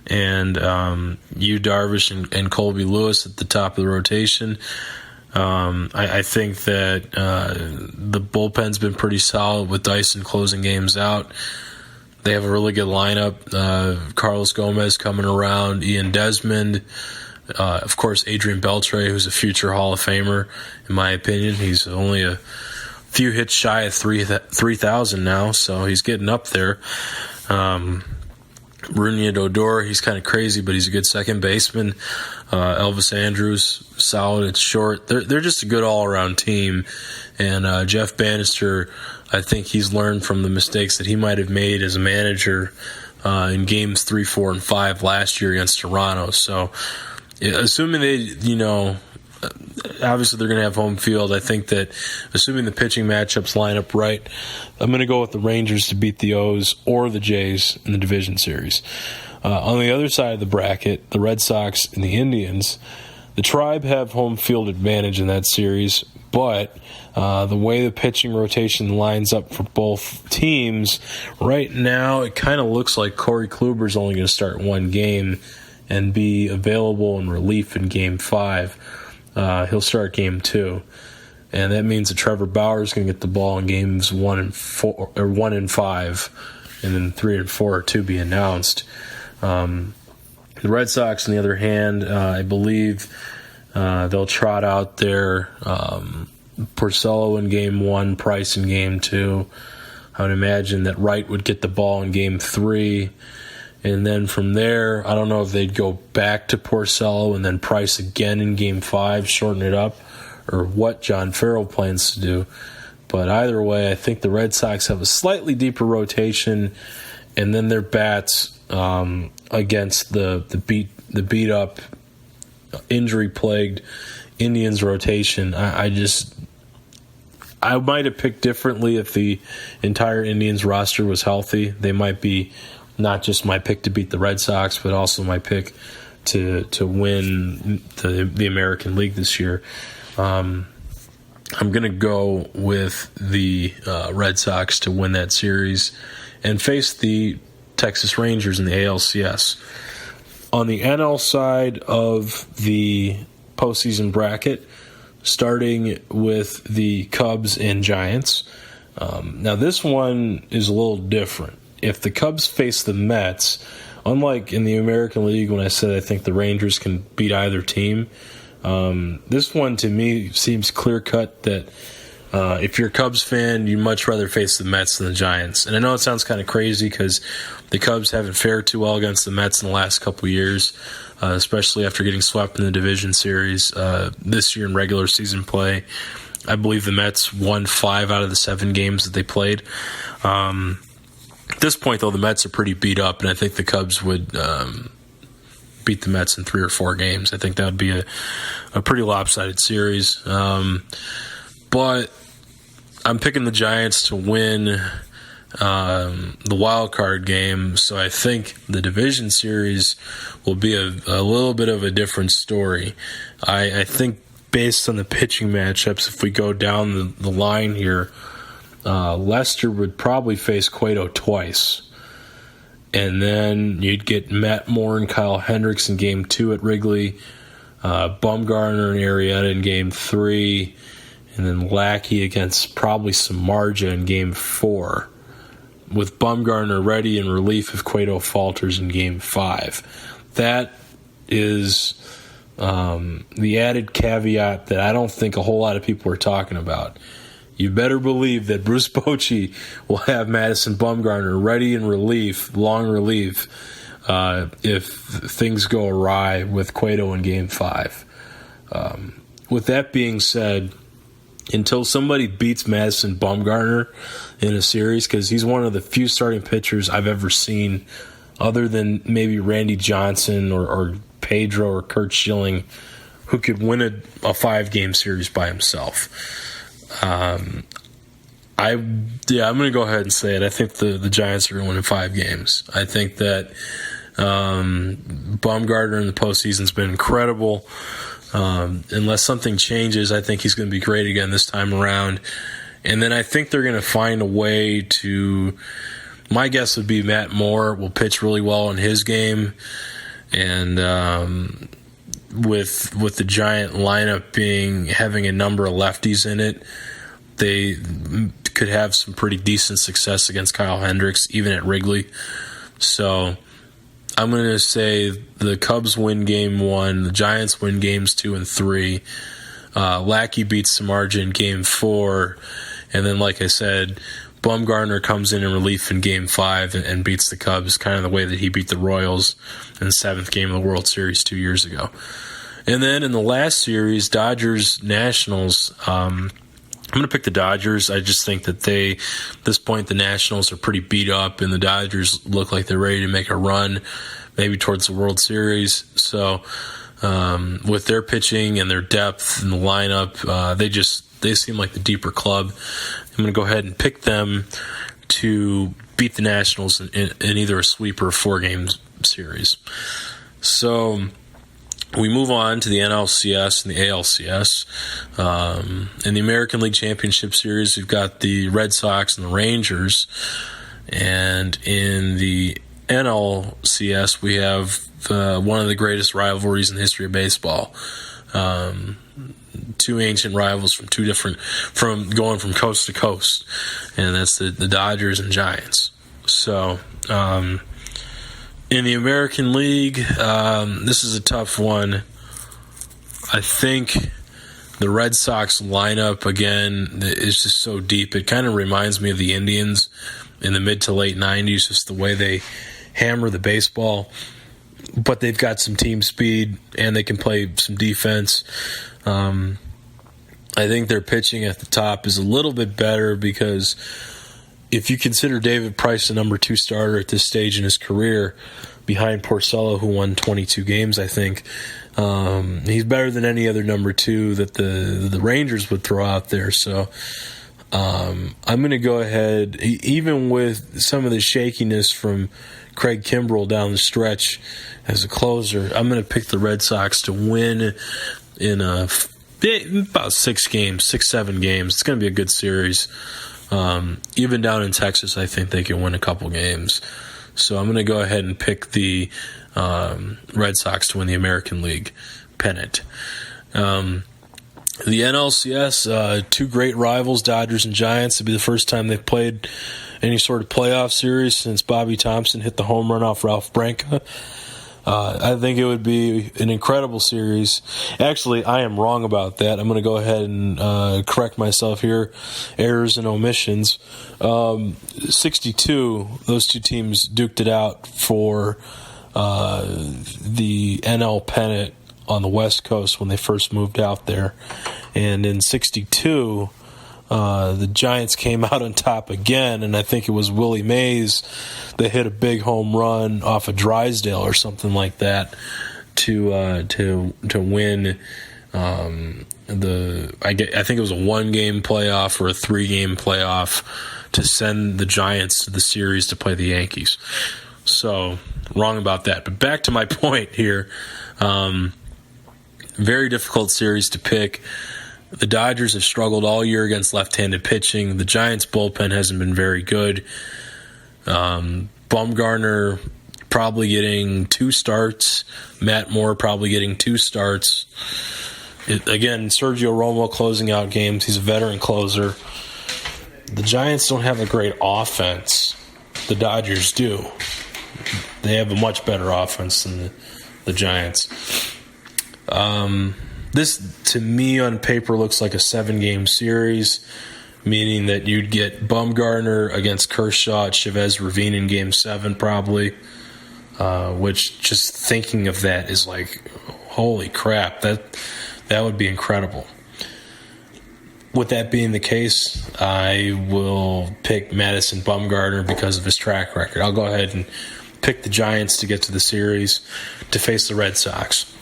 and Yu Darvish and Colby Lewis at the top of the rotation. I think that the bullpen's been pretty solid with Dyson closing games out. They have a really good lineup. Carlos Gomez coming around, Ian Desmond, Of course, Adrian Beltre, who's a future Hall of Famer, in my opinion. He's only a few hits shy of 3,000 now, so he's getting up there. Rougned Odor, he's kind of crazy, but he's a good second baseman. Elvis Andrus, solid at short. They're just a good all-around team. And Jeff Bannister, I think he's learned from the mistakes that he might have made as a manager in games 3, 4, and 5 last year against Toronto. So, assuming they, obviously they're going to have home field. I think that assuming the pitching matchups line up right, I'm going to go with the Rangers to beat the O's or the Jays in the division series. On the other side of the bracket, the Red Sox and the Indians, the Tribe have home field advantage in that series, but the way the pitching rotation lines up for both teams, right now it kind of looks like Corey Kluber's only going to start one game and be available in relief in Game 5. He'll start Game 2, and that means that Trevor Bauer is going to get the ball in Games 1 and 4, or 1 and 5, and then 3 and 4 are to be announced. The Red Sox, on the other hand, I believe they'll trot out their Porcello in Game 1, Price in Game 2. I would imagine that Wright would get the ball in Game 3. And then from there, I don't know if they'd go back to Porcello and then Price again in Game 5, shorten it up, or what John Farrell plans to do. But either way, I think the Red Sox have a slightly deeper rotation, and then their bats against the beat up, injury-plagued Indians rotation. I might have picked differently if the entire Indians roster was healthy. They might be not just my pick to beat the Red Sox, but also my pick to win the American League this year. I'm going to go with the Red Sox to win that series and face the Texas Rangers in the ALCS. On the NL side of the postseason bracket, starting with the Cubs and Giants. Now this one is a little different. If the Cubs face the Mets, unlike in the American League when I said I think the Rangers can beat either team, this one to me seems clear-cut that if you're a Cubs fan, you'd much rather face the Mets than the Giants. And I know it sounds kind of crazy because the Cubs haven't fared too well against the Mets in the last couple of years, especially after getting swept in the division series this year in regular season play. I believe the Mets won 5 out of the 7 games that they played. At this point, though, the Mets are pretty beat up, and I think the Cubs would beat the Mets in 3 or 4 games. I think that would be a pretty lopsided series. But I'm picking the Giants to win the wild card game, so I think the division series will be a little bit of a different story. I think based on the pitching matchups, if we go down the line here, Lester would probably face Cueto twice. And then you'd get Matt Moore and Kyle Hendricks in Game 2 at Wrigley, Bumgarner and Arrieta in Game 3, and then Lackey against probably Samardzija in Game 4, with Bumgarner ready in relief if Cueto falters in Game 5. That is the added caveat that I don't think a whole lot of people are talking about. You better believe that Bruce Bochy will have Madison Bumgarner ready in relief, long relief, if things go awry with Cueto in Game 5. With that being said, until somebody beats Madison Bumgarner in a series, because he's one of the few starting pitchers I've ever seen, other than maybe Randy Johnson or Pedro or Curt Schilling, who could win a 5-game series by himself. I'm going to go ahead and say it. I think the Giants are going to win in 5 games. I think that Bumgarner in the postseason has been incredible. Unless something changes, I think he's going to be great again this time around. And then I think they're going to find a way to. My guess would be Matt Moore will pitch really well in his game, and with the Giant lineup having a number of lefties in it, they could have some pretty decent success against Kyle Hendricks, even at Wrigley. So I'm going to say the Cubs win Game 1, the Giants win Games 2 and 3. Lackey beats Samardzija in Game 4, and then, like I said, Bumgarner comes in relief in Game 5 and beats the Cubs, kind of the way that he beat the Royals in the 7th game of the World Series 2 years ago. And then in the last series, Dodgers-Nationals, I'm going to pick the Dodgers. I just think that at this point, the Nationals are pretty beat up, and the Dodgers look like they're ready to make a run, maybe towards the World Series. So with their pitching and their depth in the lineup, they seem like the deeper club. I'm going to go ahead and pick them to beat the Nationals in either a sweep or a 4-game series. So we move on to the NLCS and the ALCS. In the American League Championship Series, we've got the Red Sox and the Rangers. And in the NLCS, we have one of the greatest rivalries in the history of baseball. Two ancient rivals from going from coast to coast, and that's the Dodgers and Giants. So, in the American League, this is a tough one. I think the Red Sox lineup, again, is just so deep. It kind of reminds me of the Indians in the mid to late 90s, just the way they hammer the baseball. But they've got some team speed, and they can play some defense. I think their pitching at the top is a little bit better because if you consider David Price the number 2 starter at this stage in his career, behind Porcello, who won 22 games, I think, he's better than any other number 2 that the Rangers would throw out there. So I'm going to go ahead, even with some of the shakiness from Craig Kimbrell down the stretch as a closer, I'm going to pick the Red Sox to win in about 6 games, 6-7 games. It's going to be a good series. Even down in Texas, I think they can win a couple games. So I'm going to go ahead and pick the Red Sox to win the American League pennant. The NLCS, 2 great rivals, Dodgers and Giants. It'll be the first time they've played any sort of playoff series since Bobby Thompson hit the home run off Ralph Branca. I think it would be an incredible series. Actually, I am wrong about that. I'm going to go ahead and correct myself here. Errors and omissions. 62, those 2 teams duked it out for the NL pennant on the West Coast when they first moved out there. And in 62, the Giants came out on top again, and I think it was Willie Mays that hit a big home run off of Drysdale or something like that to win I think it was a 1-game playoff or a 3-game playoff to send the Giants to the series to play the Yankees. So wrong about that. But back to my point here. Very difficult series to pick. The Dodgers have struggled all year against left-handed pitching. The Giants' bullpen hasn't been very good. Bumgarner probably getting 2 starts. Matt Moore probably getting 2 starts. Again, Sergio Romo closing out games. He's a veteran closer. The Giants don't have a great offense. The Dodgers do. They have a much better offense than the Giants. This, to me, on paper, looks like a 7-game series, meaning that you'd get Bumgarner against Kershaw at Chavez Ravine in Game 7, probably, which just thinking of that is like, holy crap, that would be incredible. With that being the case, I will pick Madison Bumgarner because of his track record. I'll go ahead and pick the Giants to get to the series to face the Red Sox.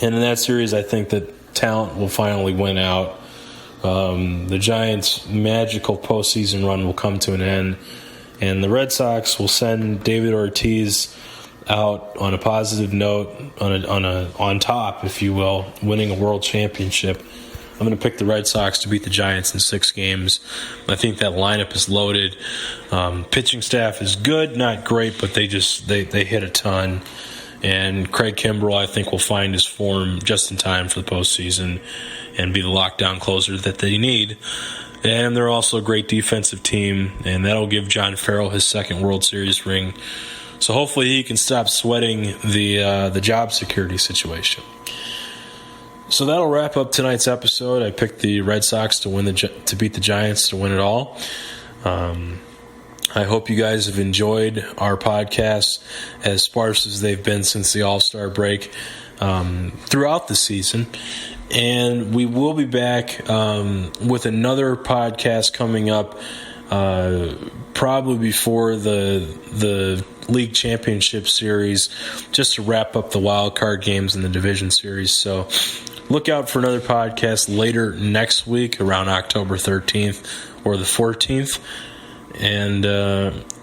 And in that series, I think that talent will finally win out. The Giants' magical postseason run will come to an end, and the Red Sox will send David Ortiz out on a positive note, on top, if you will, winning a world championship. I'm going to pick the Red Sox to beat the Giants in 6 games. I think that lineup is loaded. Pitching staff is good, not great, but they hit a ton. And Craig Kimbrell, I think, will find his form just in time for the postseason and be the lockdown closer that they need. And they're also a great defensive team, and that'll give John Farrell his 2nd World Series ring. So hopefully he can stop sweating the job security situation. So that'll wrap up tonight's episode. I picked the Red Sox to beat the Giants to win it all. I hope you guys have enjoyed our podcasts, as sparse as they've been since the All-Star break, throughout the season. And we will be back with another podcast coming up probably before the League Championship Series, just to wrap up the wild card games in the Division Series. So look out for another podcast later next week, around October 13th or the 14th. And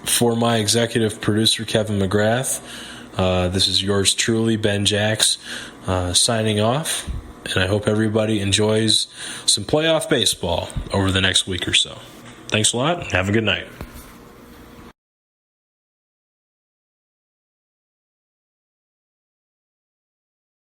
for my executive producer, Kevin McGrath, this is yours truly, Ben Jacks, signing off. And I hope everybody enjoys some playoff baseball over the next week or so. Thanks a lot, and have a good night.